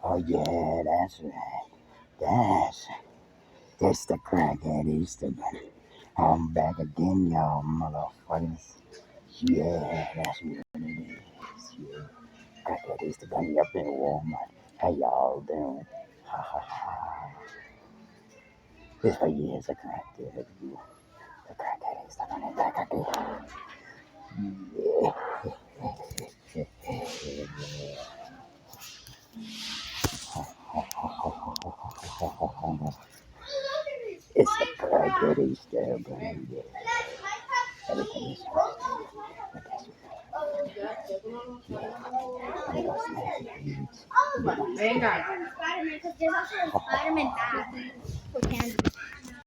Oh yeah, that's right. That's it's the crackhead Easter bunny. I'm back again, y'all motherfuckers. Yeah, that's what it is. Yeah, crackhead Easter bunny up in Walmart. How y'all doing? Ha ha ha. This for you is a crackhead. The crackhead Easter bunny back again. Yeah. It's the crackhead Easter bunny. Yeah. Everything is twisted. But that's I'm gonna snap it. Venga. Spider-Man, because there's also a Spider-Man bag for candy.